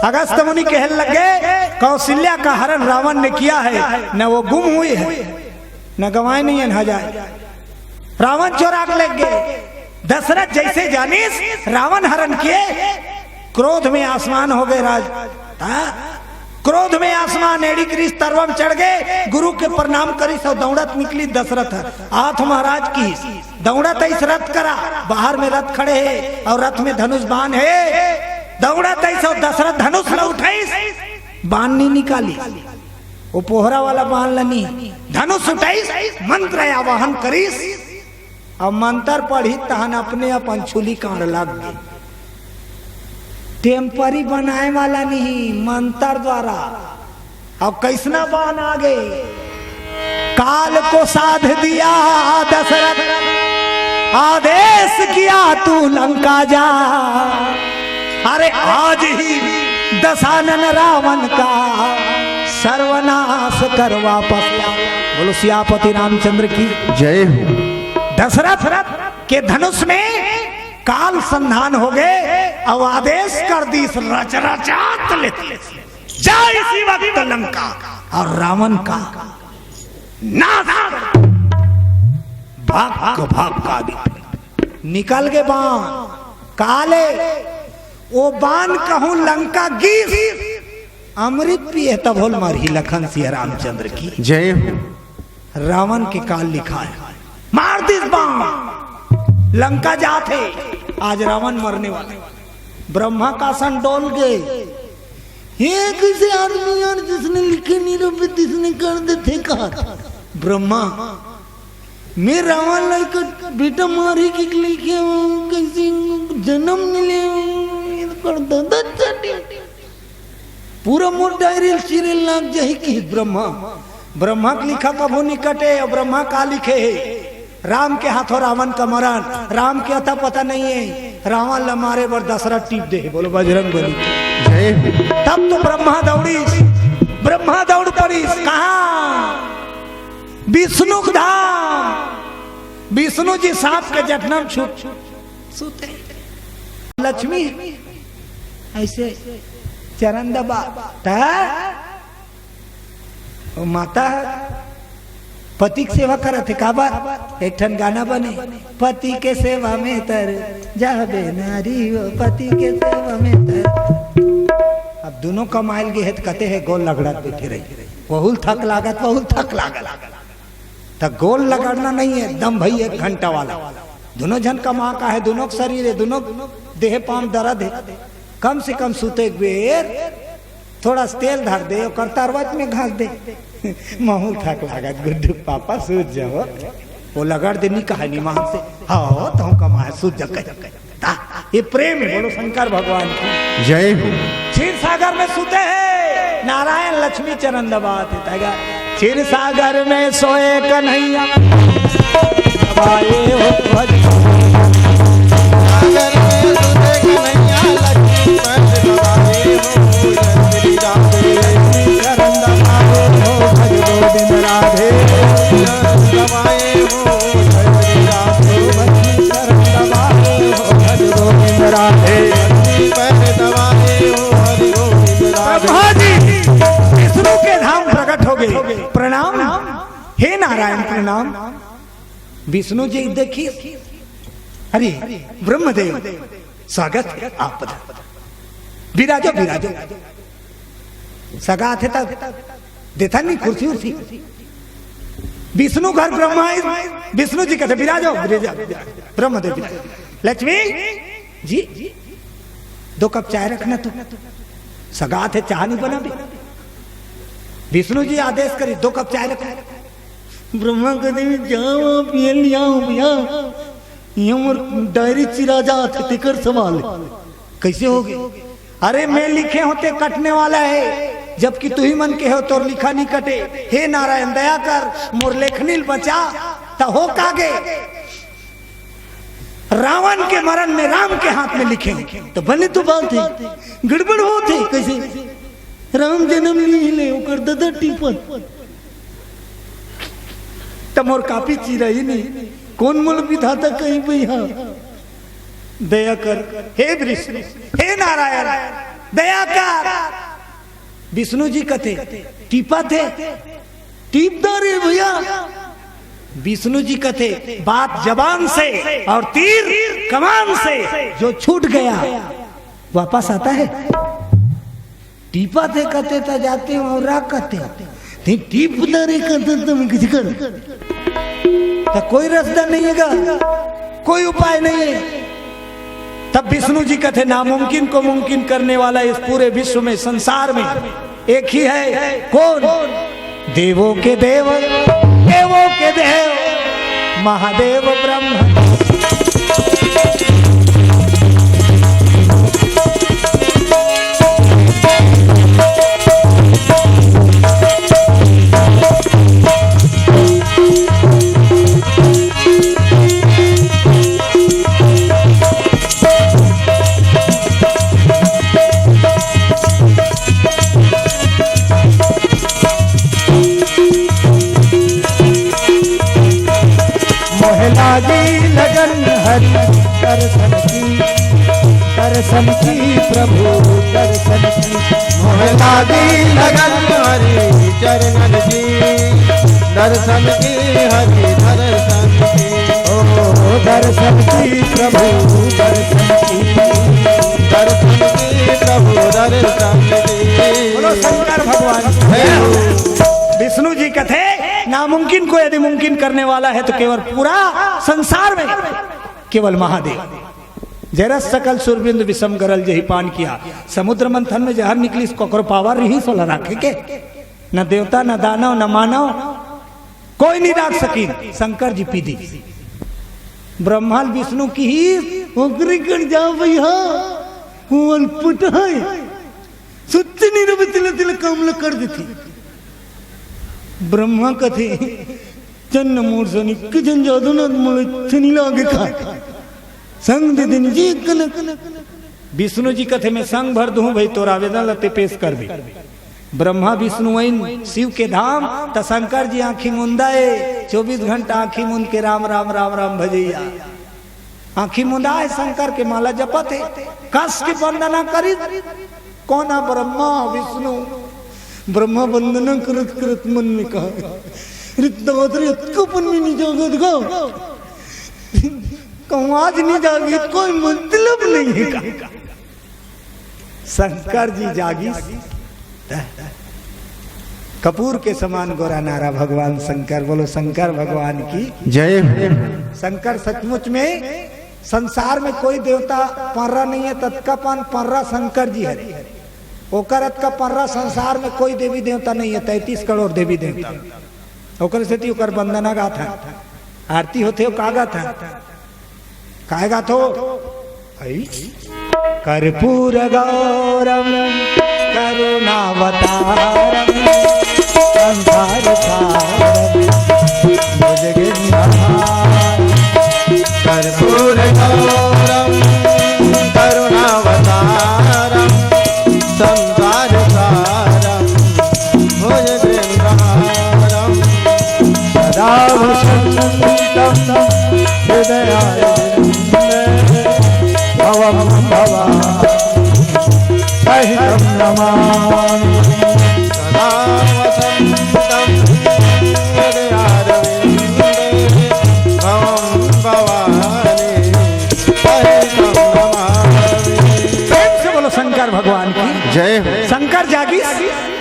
अगस्त मुनि कहने लगे कौशल्या का हरण रावण ने किया है, न वो गुम हुई है न गंवाए नहीं है न जाए। रावण चोरा ले गए। दशरथ जैसे जानिस रावण हरण किए, क्रोध में आसमान हो गए राज। क्रोध में आसमान एड़ी क्रीस तरवम चढ़ गए। गुरु के प्रणाम करी सो दौड़त निकली दशरथ आठ महाराज की दौड़त इस रथ करा। बाहर में रथ खड़े है और रथ में धनुष बाण है। दौड़त ऐसा दशरथ धनुष न उठाइस, बाण नहीं निकाली, वो पोहरा वाला बाण लनी, धनुष उठाइस, मंत्र आवाहन करीस और मंत्र पढ़ी तहन अपने अपन छुली कांड लग गई। टेम्परी बनाए वाला नहीं, मंत्र द्वारा। अब कैसना बाण आ गए। काल को साध दिया दशरथ, आदेश किया तू लंका जा। अरे आज ही दशानन रावण का सर्वनाश कर वापस। बोलो सियापति रामचंद्र की जय हो। दशरथ के धनुष में काल संधान हो गए और आदेश कर दी रच रचात जा इसी वक्त लंका और रावण का नाश। भाग का निकल गए बाण काले। वो बाण कहूं लंका गिर अमृत पिए तब होल मरही। लखन सिया रामचंद्र की जय हो। रावण के काल लिखा है मार दिस बाण, लंका जाते। आज रावण मरने वाले। ब्रह्मा का सन डोल गए। ये किसी आदमी और जिसने लिखे नहीं रहे जिसने कर देते कहा ब्रह्मा मैं रावण लाइक बेटा मारे के लिखे कैसे जन्म मिले कर दो पूरा मोर डायरी सीरियल लाग जाए कि ब्रह्मा के लिखा कभू निकटे और ब्रह्मा का लिखे है राम के हाथों रावण का मरण। राम के अता पता नहीं है, रावण ल मारे बर दशरथ टीप दे। बोलो बजरंग बली जय हो। तब तो ब्रह्मा दौड़ पड़ी। कहा विष्णु धाम। विष्णु जी सांप के जटनम छूट सुते। लक्ष्मी ऐसे चरण दबा माता पति की सेवा करत थे। का बात एक ठन गाना बने पति के सेवा में तर जाबे नारी वो पति के सेवा में तर। अब दोनों कमाइल गए कहते हैं गोल लगड़त बैठे रही। बहुत थक लागत तो गोल लगड़ना नहीं है दम भाई 1 घंटा वाला। दोनों जन कमा का है, दोनों शरीर है, दोनों देह पाम दर्द है। कम से कम सूते बेर थोड़ा तेल धर दे और तरवत में घास दे। महू थक लागत गुड्डू पापा सूझ जाओ। वो लगड़ देनी कहानी वहां से हाँ तो कमा है सूझ जा। ये प्रेम है। बोलो शंकर भगवान की जय हो। क्षीर सागर में सूते हैं नारायण लक्ष्मी चरण दबाते तगा। क्षीर सागर में सोए कन्हैया दबाए हो भज। विष्णु के धाम प्रकट हो गए। प्रणाम हे नारायण प्रणाम। विष्णु जी देखिए अरे ब्रह्मदेव स्वागत आप विराजो विराजो। सगा थे तब देता नहीं कुर्सी उर्सी। विष्णु घर ब्रह्मा विष्णु जी कहते विराजो ब्रह्मदेव। लक्ष्मी जी 2 कप चाय रखना। तो सगा थे चाय नहीं बना भी। विष्णु जी आदेश करी 2 कप चाय रखो। ब्रह्मा कहते जाओ पिए लिया भैया डायरी चिरा जाते टिकर सवाल कैसे हो गए। अरे मैं लिखे होते कटने वाला है जबकि तू ही मन के हो तो लिखा नहीं कटे। हे नारायण दया कर मोर लेखनी बचा तो हो कागे। रावण के मरण में राम के हाथ में लिखे तो भले तो बात है गड़बड़ होते कैसे। राम जन्म ले कर दादा टीपन तमोर कापी चिरा ही नहीं कौन मोल विधाता कहीं भैया दया कर। हे विष्णु हे नारायण दया कर। विष्णु जी कथे टीपा थे, टीपदार है भैया। विष्णु जी कथे बात जबान से और तीर कमान से जो छूट गया वापस आता है। टीपा थे कहते था जाते हैं और राग कहते टीपदार कहते तुम कर तो कोई रास्ता नहीं है, कोई उपाय नहीं है। तब विष्णु जी कहते नामुमकिन को मुमकिन करने वाला इस पूरे विश्व में संसार में एक ही है। कौन? देवों के देव, देवों के देव महादेव ब्रह्म। लगन हरि दर्शन की प्रभु दर्शन की। मोहलादी लगन हरि चरणन की दर्शन की हरि दर्शन की। ओ दर्शन की प्रभु दर्शन की, दर्शन की प्रभु दर्शन की। बोलो शंकर भगवान। विष्णु जी कथे नामुमकिन को यदि मुमकिन करने वाला है तो केवल पूरा संसार में केवल महादेव। जरस सकल सुरबिंद विषम गरल जही पान किया, समुद्र मंथन में जहर निकली इसको पावर रही सोला राखे के। न देवता न दानव न मानव कोई नहीं राख सकी, शंकर जी पी दी। ब्रह्मा विष्णु की ही ओकरी कर जाओ भैया कौन पुटाई सुत्ती नहीं रबे तिल तिल काम कर देती। ब्रह्मा कथे चन्न मोर सनी किजन जादू न मोले चनी लागे खा संग दे दिन जी कन। विष्णु जी कथे में संग भर दूं भाई तोरा आवेदन लते पेश कर भी। ब्रह्मा विष्णु वैन शिव के धाम त शंकर जी आंखी मुंदाए 24 घंटा आंखी मुंद के राम राम राम राम भजैया। आंखी मुंदाए शंकर के माला जपत है, कस की वंदना करी। कौन ब्रह्मा विष्णु? ब्रह्मा वंदना करत करत मन में कहा रितकपन में नहीं जागत गो कहूँ आज नहीं जागी कोई मतलब नहीं है का। शंकर जी जागी कपूर के समान गोरा नारा भगवान शंकर। बोलो शंकर भगवान की जय। शंकर सचमुच में संसार में कोई देवता पर्रा नहीं है, तत्कापान पर्रा शंकर जी है। ओकर का पर्रा संसार में कोई देवी देवता नहीं है, 33 करोड़ देवी देवता। ओकर से ओकर वंदना गाथ है, आरती होते हो का गाथ है, काहे गाथ हो? कर्पूर गौरम करुणावतारम संसार सारम भुजगेन्द्रहारम। कर्पूर गौरम करुणावतारम संसार सारम भुजगेन्द्रहारम। सदा वसन्तं हृदयारविन्दे भवं भवामि सहितं नमामि। सदा वसन्तं हृदयारविन्दे भवं भवामि सहितं नमामि। प्रेम से बोलो शंकर भगवान की जय। शंकर जागी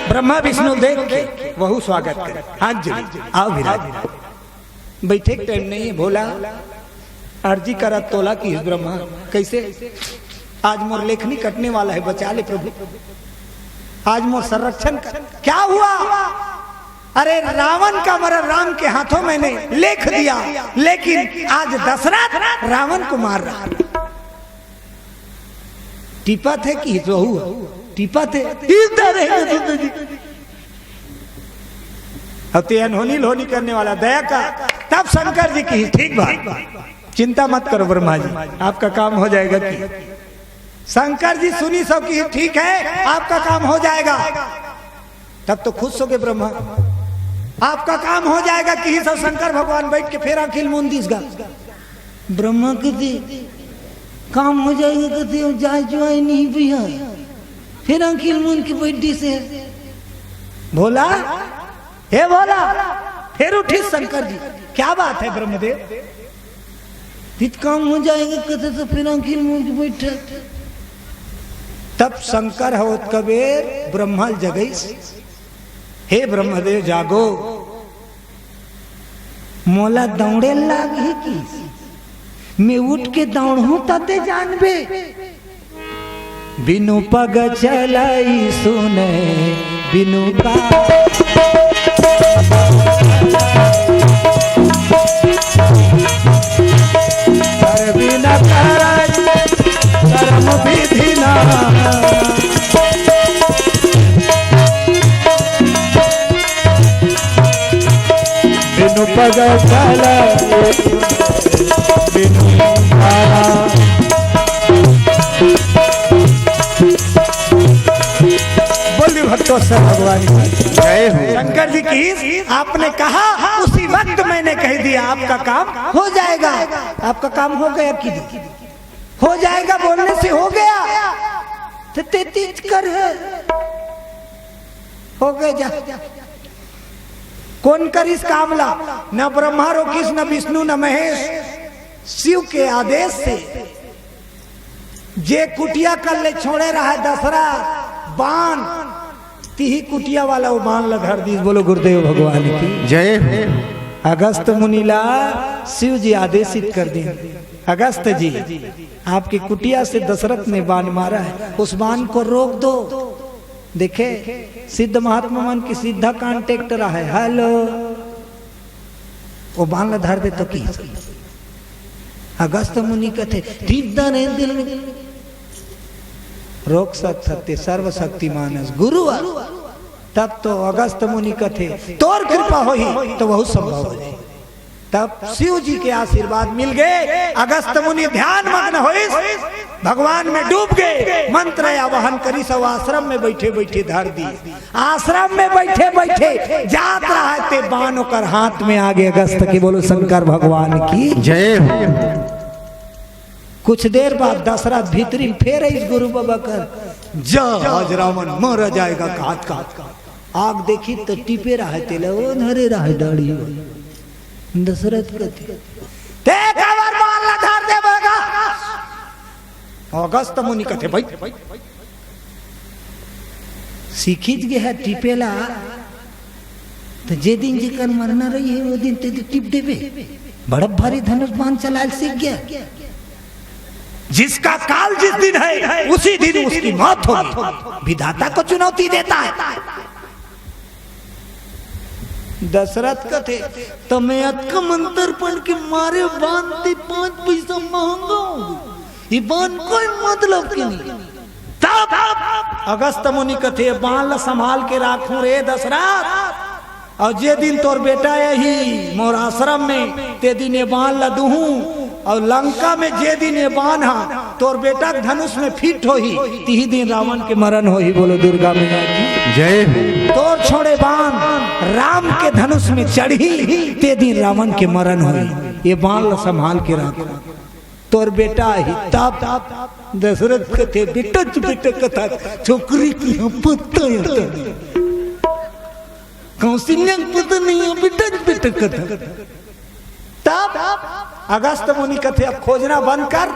ब्रह्मा विष्णु देख के वहु स्वागत करे। हाथ जोड़ी आओ विराज। बैठे टाइम नहीं है भोला, अर्जी करा तोला की ब्रह्मा कैसे आज मोर लेखनी कटने वाला है, बचा ले प्रभु, आज मोर संरक्षण कर। क्या हुआ? अरे रावण का मरण राम के हाथों मैंने लेख दिया, लेकिन आज दशरथ रावण को मार रहा। टीपा थे कि बहू टीपा थे अनहोनी लोनी करने वाला दया का। तब शंकर जी की ठीक बात, चिंता मत करो ब्रह्मा जी, आपका काम हो जाएगा। कि शंकर जी सुनी सब की ठीक है, आपका काम हो जाएगा। तब तो खुश हो गए ब्रह्मा, आपका काम हो जाएगा। कि सब शंकर भगवान बैठ के फेरा खिल मुंदिस गा। ब्रह्मा कहते काम हो जाएगा, कहते जाए जुआई नहीं भैया, फिर अखिल मुन की बैठी से भोला, हे भोला, फिर उठी शंकर जी, क्या बात है ब्रह्मदेव? इत काम हो जाएगा कहते तो फिर आखिर मुझ बैठे। तब शंकर होत कबीर ब्रह्मल जगई, हे ब्रह्मदेव जागो, मोला दौड़े लागी की मैं उठ के दौड़ू तते जानबे, बिनु पग चलाई सुने बिनु का कर बिना कर्म विधि ना, बिनु पग चलाई बिनु का। बोलिए भक्तों से भगवान की जय हो। शंकर जी की आपने कहा उसी वक्त मैंने कह दिया आपका काम हो जाएगा। आपका काम हो गया कि हो जाएगा बोलने से हो गया तो तेज कर हो गए जा। कौन कर इस कामला? न ब्रह्मा रोकिस, न विष्णु, न महेश, शिव के आदेश से जे कुटिया कर ले छोड़े रहा है दसरा बाण, तिही कुटिया वाला वो बाण लधर दी। बोलो गुरुदेव भगवान की जय हो। अगस्त मुनीला शिव जी आदेशित कर दिए, अगस्त जी आपकी कुटिया से दशरथ ने बाण मारा है, उस बाण को रोक दो। देखे सिद्ध महात्मा मन की सीधा कांटेक्ट रहा है, हेलो, वो बाण लधर दे तो की। अगस्त मुनि कहते दिल में रोक सकते सर्वशक्तिमान गुरु। तब तो अगस्त मुनि कथे तोर कृपा हो ही तो बहुत संभव हो जाए। तब शिव जी के आशीर्वाद मिल गए। अगस्त मुनि ध्यान मग्न हुए, भगवान में डूब गए। मंत्र आवाहन करी, सब आश्रम में बैठे बैठे धर दी। आश्रम में बैठे बैठे जात रहा ते बाण कर हाथ में आ गए अगस्त की। बोलो शंकर भगवान की जय हो। कुछ देर बाद दशरथ भीतरी फेर इस गुरु बाबा कर जा, आज रावण मर जाएगा काट काट। आग देखी तो टिपे रहा तेला वो धरे रहा दाढ़ी। दशरथ कहते अगस्त मुनि कहते भाई सीखीज गया है टिपेला तो जे दिन जिकर मरना रही है वो दिन ते टिप देवे। बड़ा भारी धनुष बाण चला सीख गया। जिसका काल जिस दिन है उसी दिन उसकी मौत होगी। विधाता को चुनौती देता है। दशरथ कहते तो मैं अतका मंत्र पढ़ के मारे बांधते 5 पैसा महंगा ये बांध कोई मतलब के नहीं। तब अगस्त मुनि कहते बांध संभाल के राखूं रे दशरथ, और जे दिन तोर बेटा यही मोर आश्रम में ते दिन ये बांध ला दूहूं, और लंका में जे दिन ये बाण तोर बेटा धनुष में फिट हो ही तिही दिन रावण के मरण हो ही। बोलो दुर्गा मैया की जय हो। तोर छोड़े बाण राम के धनुष में चढ़ी ते दिन रावण के मरण हो ही। ये बाण संभाल के रखो तोर बेटा ही। तब दशरथ कथे बेटा बेटा कथा छोकरी की पता कौशल्या पता नहीं बेटा बेटा कथा। तब अगस्त मुनि कहते अब खोजना बंद कर,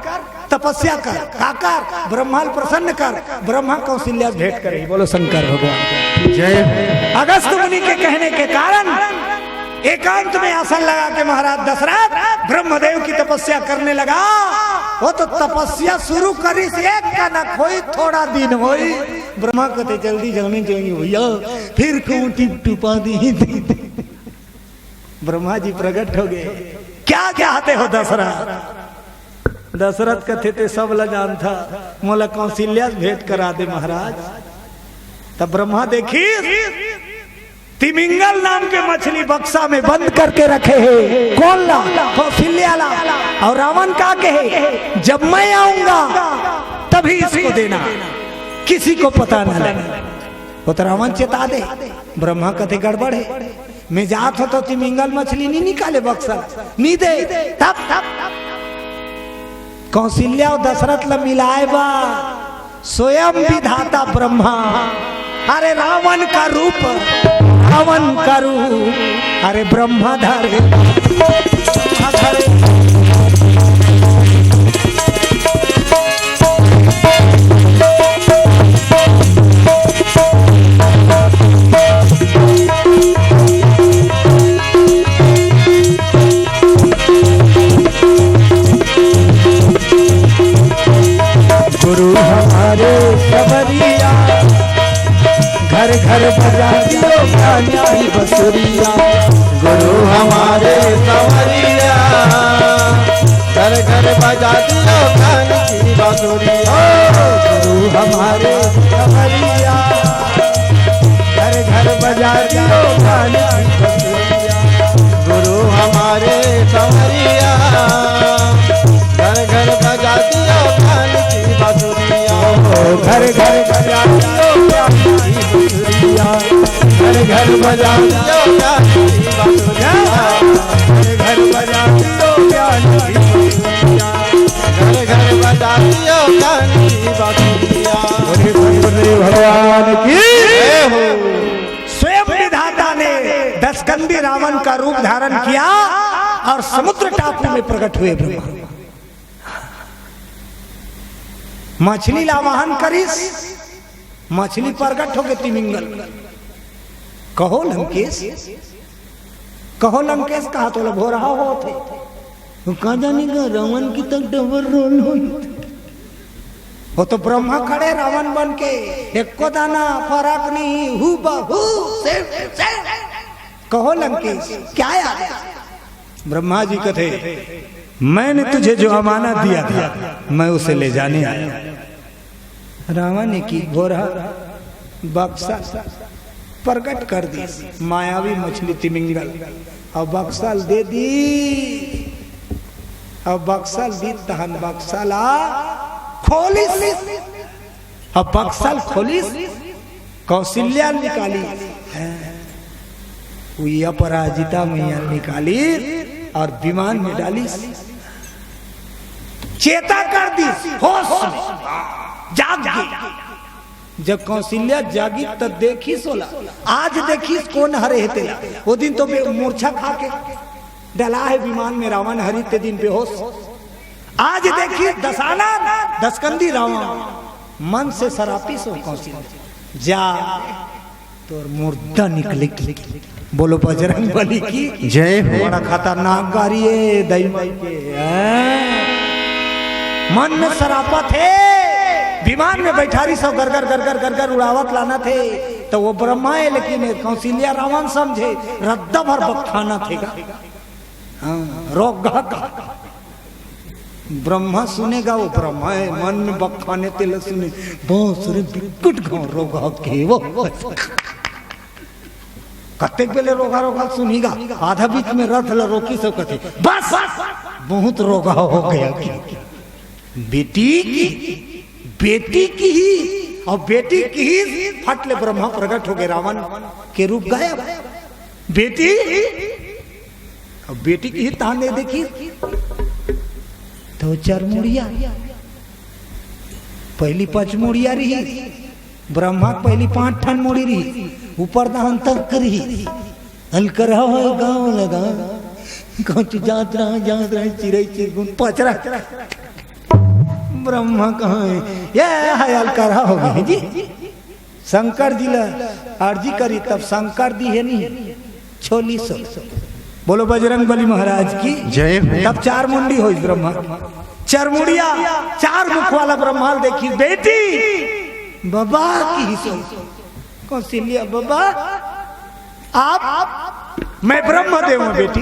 तपस्या कर, काकर ब्रह्मा प्रसन्न कर, ब्रह्मा कौशल्या भेंट करे। बोलो शंकर भगवान जय। अगस्त मुनि के कहने के कारण एकांत में आसन लगा के महाराज दशरथ ब्रह्मदेव की तपस्या करने लगा। वो तो तपस्या शुरू करी से एक का न खोई थोड़ा दिन होई। ब्रह्मा कहते जल्दी जाने चाहिए भैया, फिर क्यों टिप टुपा दी। ब्रह्मा जी प्रकट हो गए, क्या चाहते हो दशरथ? दशरथ कथे थे सब लजान था, मोला कौशल्या भेंट करा दे महाराज। तब ब्रह्मा देखी तिमिंगल नाम के मछली बक्सा में बंद करके रखे है। कौन ला? कौशल्या ला। और रावण का कहे जब मैं आऊंगा तभी इसको देना, किसी को पता न लगे। वो तो रावण चेता दे। ब्रह्मा कहते गड़बड़ है, मैं जात हो तो तिमिंगल मछली नहीं निकाले बक्सा नहीं दे। तब कौशल्या और दशरथ ल मिलाए बा स्वयं विधाता ब्रह्मा अरे रावण का रूप अरे ब्रह्मा धारे गुरु हमारे सबरिया घर घर बजा दियो गानी बसुरिया। गुरु हमारे सवरिया घर घर बजा दियो गान की बांसुरिया। गुरु हमारे सबरिया घर घर बजा दियो गानी बसुरिया। गुरु हमारे सवरिया घर घर बजा दियो गान की बांसुरिया। घर घर बजा दियो गानी बसुरिया। घर घर बजा दियो गानी बसुरिया। घर बजा दियो गानी बसुरिया। घर घर बजा दियो गान की बांसुरिया। भगवान की जय हो। स्वयं विधाता ने दशकंदी रावण का रूप धारण किया और समुद्र टापू में प्रकट हुए ब्रह्मा। मछली लावाहन करिस, मछली प्रकट हो गए तिमिंगल। कहो लंकेश, कहो लंकेश, कहा तो लब हो रहा हो थे कहा जाने का रावण की तक डबल रोल हो। वो तो ब्रह्मा खड़े रावण बन के, एक को दाना फर्क नहीं, हु बहू सेम। कहो लंकेश क्या याद? ब्रह्मा जी कहते मैंने तुझे जो अमानत दिया था मैं उसे ले जाने आया। रावण ने की घोरा बक्सा प्रकट कर दी, मायावी मछली तिमिंगल, और बक्सल दे दी, और बक्सल दी तहन बक्सला खोलिस, अब बक्सल खोलिस कौशल्या निकाली, वही अपराजिता मैया निकाली और विमान में डाली, चेता कर दी, होश जाग गई। जब कौशल्या जागी तब देखी सोला, आज देखी कौन हरे हेते। वो दिन तो मूर्छा खा के डला है विमान में रावण, हरि ते दिन बेहोश। आज देखी दशाना दशकंदी रावण मन से सरापी सो कौशल्या जा तो मुर्दा निकले। बोलो बजरंग बली की जय हो। बड़ा खतरनाक गाड़ी है दैमाई के, मन में सरापत है। विमान में बैठारी सब गरगर गरगर गरगर उड़ावत लाना थे तो वो ब्रह्मा है, लेकिन कौशल्या रावण समझे रद्दा भर बखाना थे। रोग ब्रह्मा सुनेगा, वो ब्रह्मा है मन में बखाने तेल सुने बहुत सारे बिकट गाँव रोग के वो कत्ते बेले रोगा रोगा सुनीगा, आधा बीच में रथ ल रोकी सब कथे बस बहुत रोगा हो गया। बेटी की ही और बेटी की ही फटले ब्रह्मा प्रकट हो गए, रावण के रूप गायब। बेटी और बेटी की ही ताने देखी तो चरमुड़िया, पहली पचमुड़िया रही, ब्रह्मा पहली 5 ठन मुड़ी रही, ऊपर दहन तक करी हल्कर गाँव लगा कौच जात रहा चिड़ै चिरगुन पचरा। ब्रह्मा कहाँ है? ये हल्कर हो गए जी। शंकर जी ला अर्जी करी तब शंकर दी है नहीं छोली सो। बोलो बजरंग बली महाराज की जय हो। तब 4 मुंडी हो ब्रह्मा, चरमुड़िया 4 मुख वाला ब्रह्मा देखी। बेटी बाबा की कौशल्या बाबा आप मैं ब्रह्मदेव हूँ बेटी,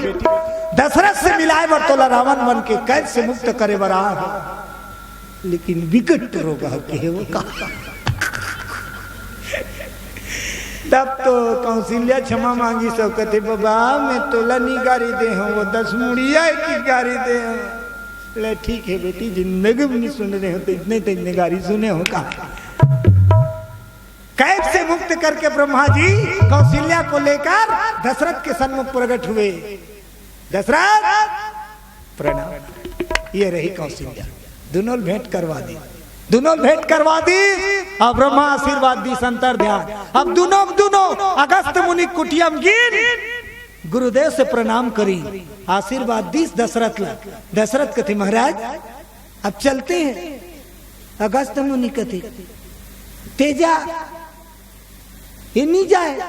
दशरथ से मिलाए बरतोला रावण बन के कैद से मुक्त करे बरा, लेकिन विकट रोग के वो कहा। तब तो कौशल्या क्षमा मांगी, सब कहते बाबा मैं तोला नहीं गाड़ी दे हूँ, वो 10 मुड़िया की गाड़ी दे हूँ। ले ठीक है बेटी, जिंदगी में नहीं सुन रहे हो तो इतने गाड़ी सुने हो कहा। कैद से मुक्त करके ब्रह्मा जी कौशल्या को लेकर दशरथ के सन्मुख प्रकट हुए। दशरथ प्रणाम, ये रही कौशल्या, दोनों भेंट करवा दी। दोनों भेंट करवा दी। अब ब्रह्मा आशीर्वाद दी संतर ध्यान। अब दोनों अगस्त मुनि कुटियम गिन गुरुदेव से प्रणाम करी, आशीर्वाद दी दशरथ ला। दशरथ कथे महाराज अब चलते हैं। अगस्त मुनि कथे तेजा ये नहीं जाए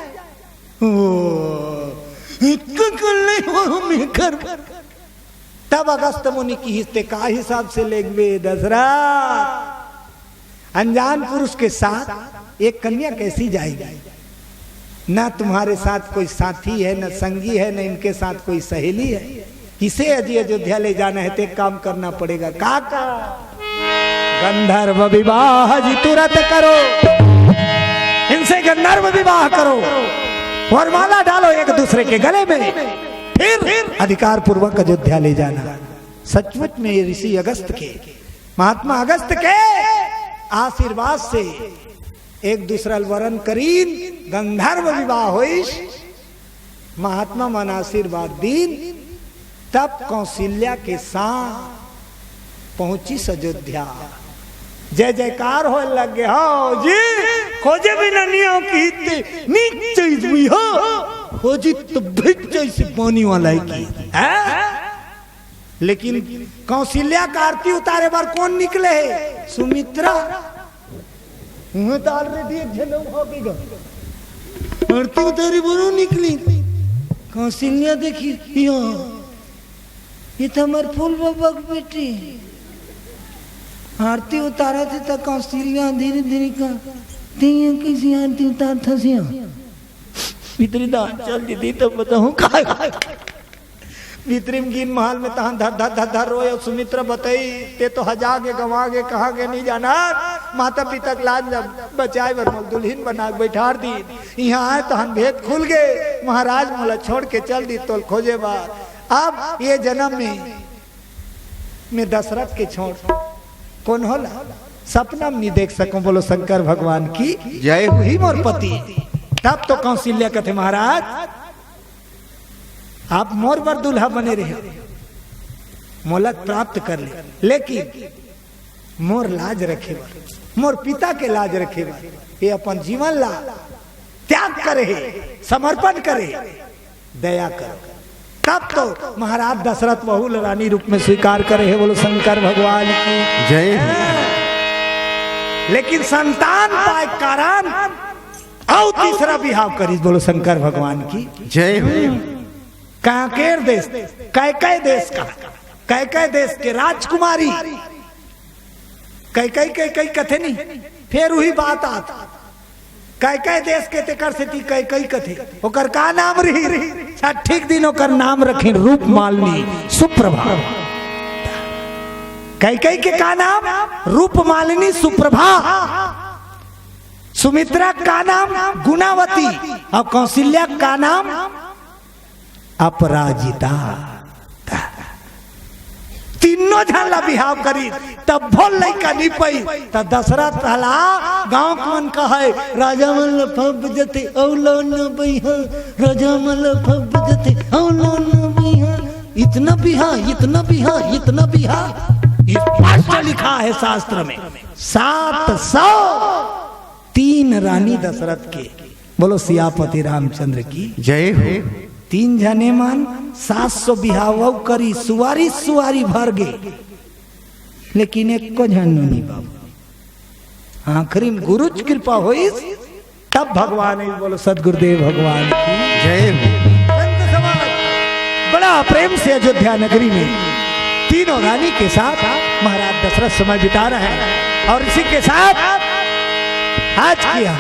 तब अगस्त मुनि की हिस्से का हिसाब से लेंगे दशरथ। अनजान पुरुष के साथ एक कन्या कैसी जाएगी? ना तुम्हारे साथ कोई साथी है, न संगी है, न इनके साथ कोई सहेली है। इसे अयोध्या ले जाना है तो एक काम करना पड़ेगा। काका गंधर्व विवाह जी तुरंत करो, इनसे गंधर्व विवाह करो, वरमाला डालो एक दूसरे के गले में, फिर अधिकार पूर्वक अयोध्या ले जाना। सचमुच में ये ऋषि अगस्त के, महात्मा अगस्त के आशीर्वाद से एक दूसरा वरण करीन गंधर्व विवाह होइश। महात्मा मन आशीर्वाद दीन। तब कौशल्या के साथ पहुंची अयोध्या। जय जयकार हो लग गए। हो जी खोजे भी ननियों की नीचे हुई हो जी तो भिज से पानी वाला की है। लेकिन कौशल्या का आरती उतारे बार कौन निकले है? सुमित्रा। तो ऑलरेडी एक जन होगा आरती उतारी बोलो निकली। कौशल्या देखी ये तो हमारे फूल बाबा की बेटी। आरती उतारा थे तो कौशल्या धीरे धीरे का किसी आरती उतार था भीतरी दान चल दीदी तब बताऊं भीतरीम गिन महल में तहां धर धर धर धर रोए। सुमित्रा बताई ते तो हजागे गवागे कहाँ के नहीं जाना। माता पिता लाज बचाए बर दुल्हन बना बैठा दी। यहाँ आए तो हम भेद खुल गए। महाराज मोला छोड़ के चल दी तोल खोजे बार। अब ये जन्म में दशरथ के छोड़ कौन होला सपना में नहीं देख सको। बोलो शंकर भगवान की जय। हुई मोर पति। तब तो कौशल्या कहते महाराज आप मोर बर दुल्हा बने रहे, मोलक प्राप्त कर ले, लेकिन मोर लाज रखे बार, मोर पिता के लाज रखे बार, ये अपन जीवन ला त्याग करे, समर्पण करे, दया कर। तब तो महाराज दशरथ बहुल रानी रूप में स्वीकार करे है। बोलो शंकर भगवान की जय। लेकिन संतान पाए कारण और तीसरा विवाह करी। बोलो शंकर भगवान की जय। कांकेर देश कैकई देश का कैकई देश के राजकुमारी कैकई कथे नहीं। फिर वही बात आता कैकई देश के तेकर से कैकई कथे ओकर का नाम रही। ठीक दिन ओकर नाम रखे रूप मालिनी सुप्रभा। कैकई के का नाम रूप मालिनी सुप्रभा। सुमित्रा का नाम गुणावती और कौशल्या का नाम अपराजिता। तीनों झला बिहाव करी तब भोल लइका नहीं पई। तब दशरथ हला गांव मन कहे राजा मन फब जते औलो न बइहा, राजा मन फब जते औलो न बइहा। इतना बिहा इतना बिहा इतना बिहा स्पष्ट लिखा है शास्त्र में। 703 रानी दशरथ के। बोलो सियापति रामचंद्र की जय हो। 3 जने मन 700 बिहाव करी सुवारी सुवारी भर गए, लेकिन एक को जन नहीं बाबू। आखिरी में गुरु कृपा हुई तब भगवान। बोलो सदगुरुदेव भगवान की जय हो। संत समाज बड़ा प्रेम से अयोध्या नगरी में तीनों रानी के साथ महाराज दशरथ समय बिता रहे हैं। और इसी के साथ आज किया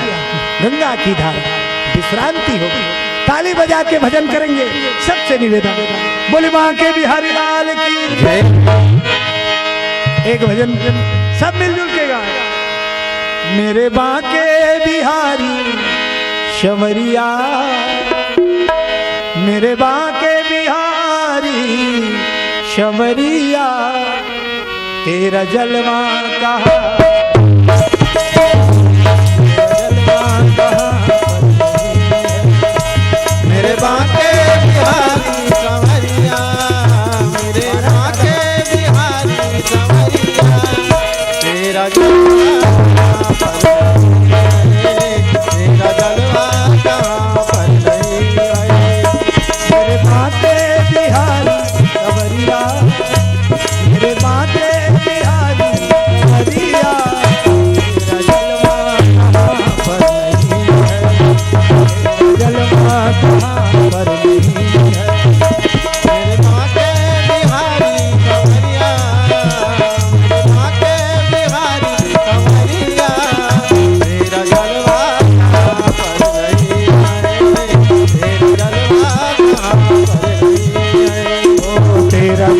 गंगा की धारा विश्रांति होगी। ताली बजा के भजन करेंगे। सबसे निवेदन बोले मां के बिहारी लाल की जय। एक भजन सब मिलजुल के गाए। मेरे बांके बिहारी शमरिया, मेरे बांके बिहारी शमरिया, तेरा जलवा कहा मेरे बांके बिहारी संवरिया, मेरे बांके बिहारी संवरिया, तेरा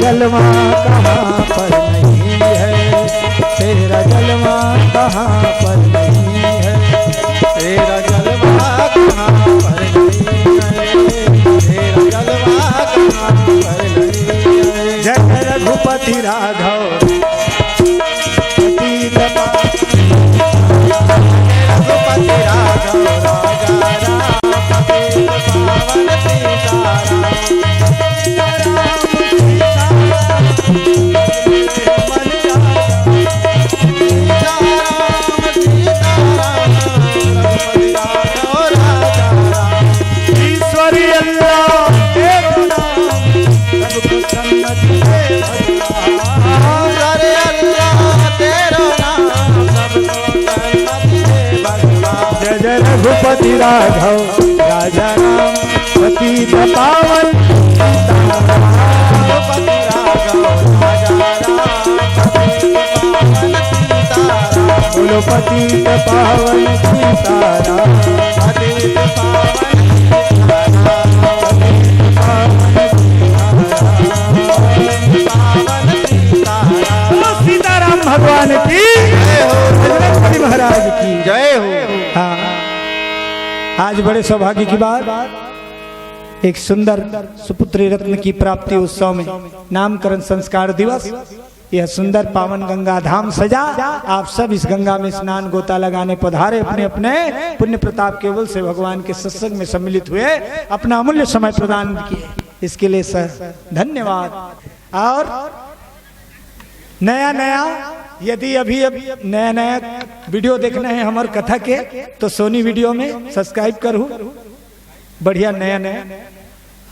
जलवा कहाँ पर नहीं है, तेरा जलवा कहाँ पर नहीं है, तेरा जलवा कहाँ पर नहीं है, तेरा जलवा कहाँ पर नहीं है। जय रघुपति राघव पतित रघुपति राघव राजा राम पतित पावन सीताराम। ईश्वरी अल्लाह एक नाम सबको सन्नति दे भगवान। अरे अल्लाह तेरा नाम सबको सन्नति दे भगवान। जय जय रघुपति राघव राजा राम पतित पावन रघुपति राघव राजा राम पतित पावन सीताराम। बोलो पतित पावन सीताराम पतित पावन सीताराम भगवान की बजरंग बली महाराज की जय हो। हाँ, आज बड़े सौभाग्य की बात, एक सुंदर सुपुत्री रत्न की प्राप्ति उत्सव में नामकरण संस्कार दिवस, यह सुंदर पावन गंगा धाम सजा। आप सब इस गंगा में स्नान गोता लगाने पधारे, अपने अपने पुण्य प्रताप केवल से भगवान के सत्संग में सम्मिलित हुए, अपना अमूल्य समय प्रदान किए, इसके लिए सर धन्यवाद। और नया नया यदि अभी नया नया वीडियो देखना है हमारे कथा के, तो सोनी वीडियो में सब्सक्राइब करूँ, बढ़िया नया नया,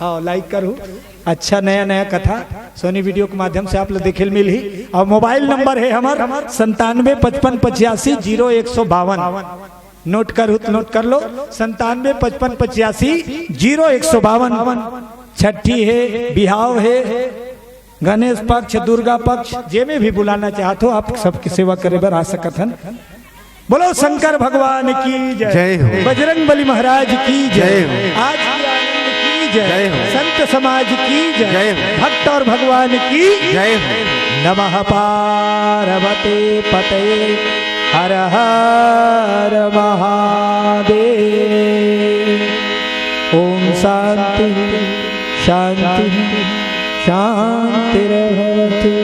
हाँ लाइक करूँ, अच्छा नया नया कथा सोनी वीडियो के माध्यम से आप लोग देखे मिल ही। और मोबाइल नंबर है हमारा 9755850152, नोट करूँ तो नोट कर लो, 9755850152। छठी है, बिहाव है, गणेश पक्ष, दुर्गा पक्ष, जे में भी बुलाना चाहते हो आप सबकी सेवा करे बर आ सकत हन। बोलो शंकर भगवान की जय हो। बजरंग बली महाराज की जय हो। आज की आनंद की जय हो। संत समाज की जय हो। भक्त और भगवान की जय हो। नमः पार्वते पते हर हर महादेव। ओम शांति शांति शांतिर्भवतु।